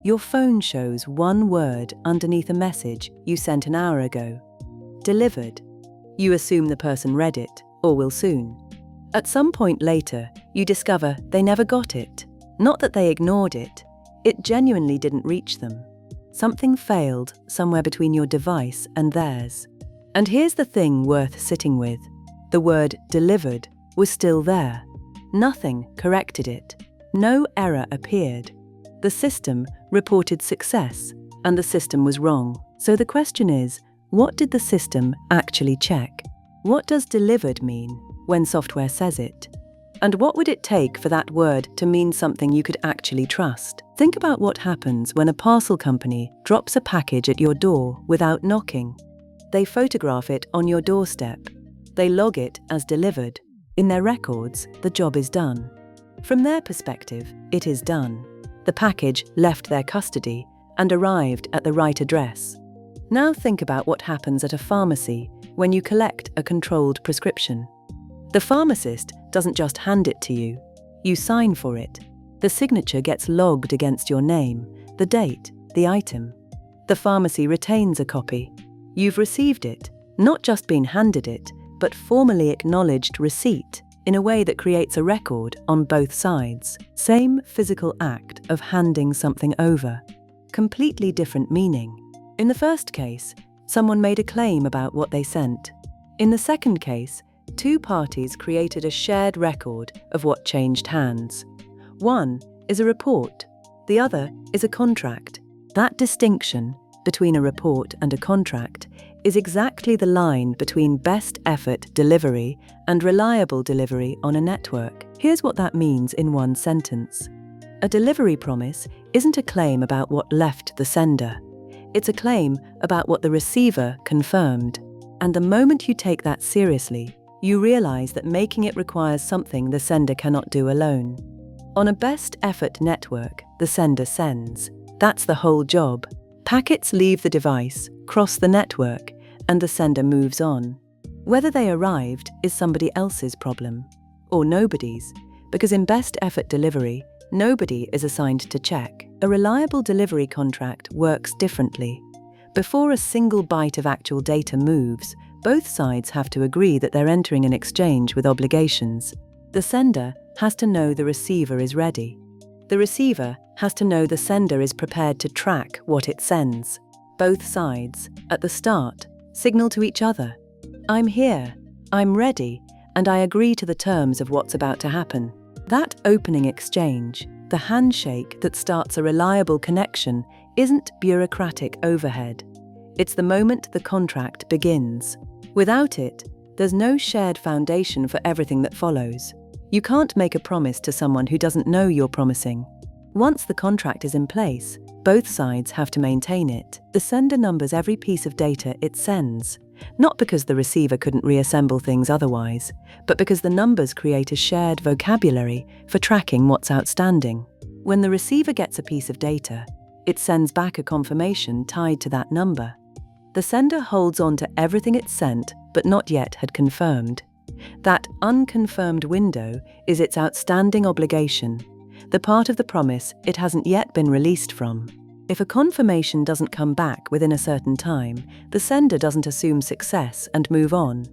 Your phone shows one word underneath a message you sent an hour ago. Delivered. You assume the person read it, or will soon. At some point later, you discover they never got it. Not that they ignored it. It genuinely didn't reach them. Something failed somewhere between your device and theirs. And here's the thing worth sitting with. The word delivered was still there. Nothing corrected it. No error appeared. The system reported success, and the system was wrong. So the question is, what did the system actually check? What does delivered mean when software says it? And what would it take for that word to mean something you could actually trust? Think about what happens when a parcel company drops a package at your door without knocking. They photograph it on your doorstep. They log it as delivered. In their records, the job is done. From their perspective, it is done. The package left their custody and arrived at the right address. Now think about what happens at a pharmacy when you collect a controlled prescription. The pharmacist doesn't just hand it to you. You sign for it. The signature gets logged against your name, the date, the item. The pharmacy retains a copy. You've received it, not just been handed it, but formally acknowledged receipt in a way that creates a record on both sides. Same physical act of handing something over. Completely different meaning. In the first case, someone made a claim about what they sent. In the second case, two parties created a shared record of what changed hands. One is a report, the other is a contract. That distinction between a report and a contract is exactly the line between best effort delivery and reliable delivery on a network. Here's what that means in one sentence. A delivery promise isn't a claim about what left the sender. It's a claim about what the receiver confirmed. And the moment you take that seriously, you realize that making it requires something the sender cannot do alone. On a best effort network, the sender sends. That's the whole job. Packets leave the device, cross the network, and the sender moves on. Whether they arrived is somebody else's problem, or nobody's, because in best effort delivery, nobody is assigned to check. A reliable delivery contract works differently. Before a single byte of actual data moves, both sides have to agree that they're entering an exchange with obligations. The sender has to know the receiver is ready. The receiver has to know the sender is prepared to track what it sends. Both sides, at the start, signal to each other, "I'm here, I'm ready, and I agree to the terms of what's about to happen." That opening exchange, the handshake that starts a reliable connection, isn't bureaucratic overhead. It's the moment the contract begins. Without it, there's no shared foundation for everything that follows. You can't make a promise to someone who doesn't know you're promising. Once the contract is in place, both sides have to maintain it. The sender numbers every piece of data it sends, not because the receiver couldn't reassemble things otherwise, but because the numbers create a shared vocabulary for tracking what's outstanding. When the receiver gets a piece of data, it sends back a confirmation tied to that number. The sender holds on to everything it sent but not yet had confirmed. That unconfirmed window is its outstanding obligation, the part of the promise it hasn't yet been released from. If a confirmation doesn't come back within a certain time, the sender doesn't assume success and move on.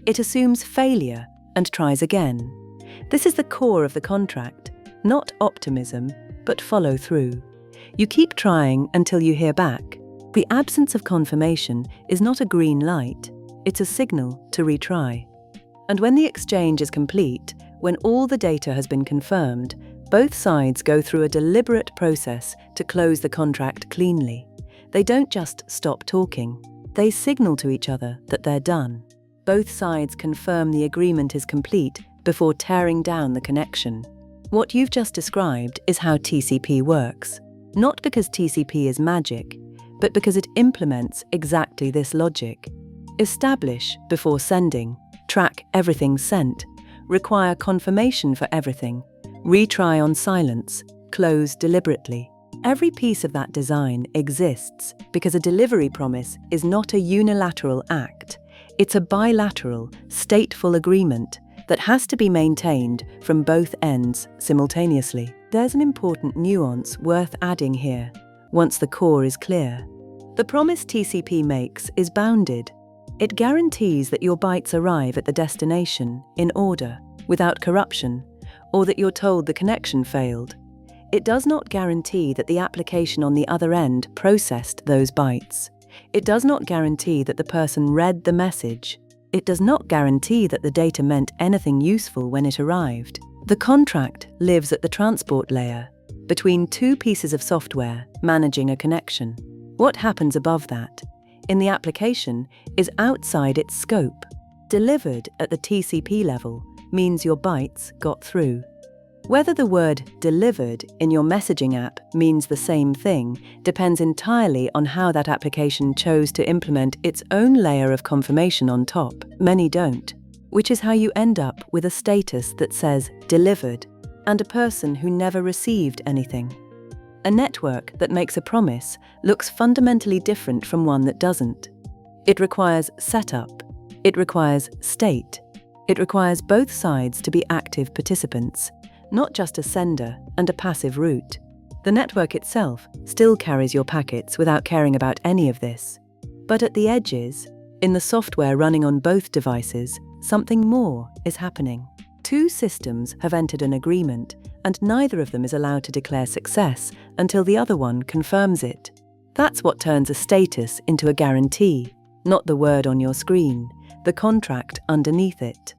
It assumes failure and tries again. This is the core of the contract, not optimism, but follow through. You keep trying until you hear back. The absence of confirmation is not a green light, it's a signal to retry. And when the exchange is complete, when all the data has been confirmed, both sides go through a deliberate process to close the contract cleanly. They don't just stop talking. They signal to each other that they're done. Both sides confirm the agreement is complete before tearing down the connection. What you've just described is how TCP works. Not because TCP is magic, but because it implements exactly this logic. Establish before sending, track everything sent, require confirmation for everything, retry on silence, close deliberately. Every piece of that design exists because a delivery promise is not a unilateral act. It's a bilateral, stateful agreement that has to be maintained from both ends simultaneously. There's an important nuance worth adding here. once the core is clear. The promise TCP makes is bounded. It guarantees that your bytes arrive at the destination in order, without corruption, or that you're told the connection failed. It does not guarantee that the application on the other end processed those bytes. It does not guarantee that the person read the message. It does not guarantee that the data meant anything useful when it arrived. The contract lives at the transport layer, between two pieces of software managing a connection. What happens above that, in the application, is outside its scope. Delivered at the TCP level means your bytes got through. Whether the word delivered in your messaging app means the same thing depends entirely on how that application chose to implement its own layer of confirmation on top. Many don't, which is how you end up with a status that says delivered and a person who never received anything. A network that makes a promise looks fundamentally different from one that doesn't. It requires setup. It requires state. It requires both sides to be active participants, not just a sender and a passive route. The network itself still carries your packets without caring about any of this. But at the edges, in the software running on both devices, something more is happening. Two systems have entered an agreement, and neither of them is allowed to declare success until the other one confirms it. That's what turns a status into a guarantee, not the word on your screen, the contract underneath it.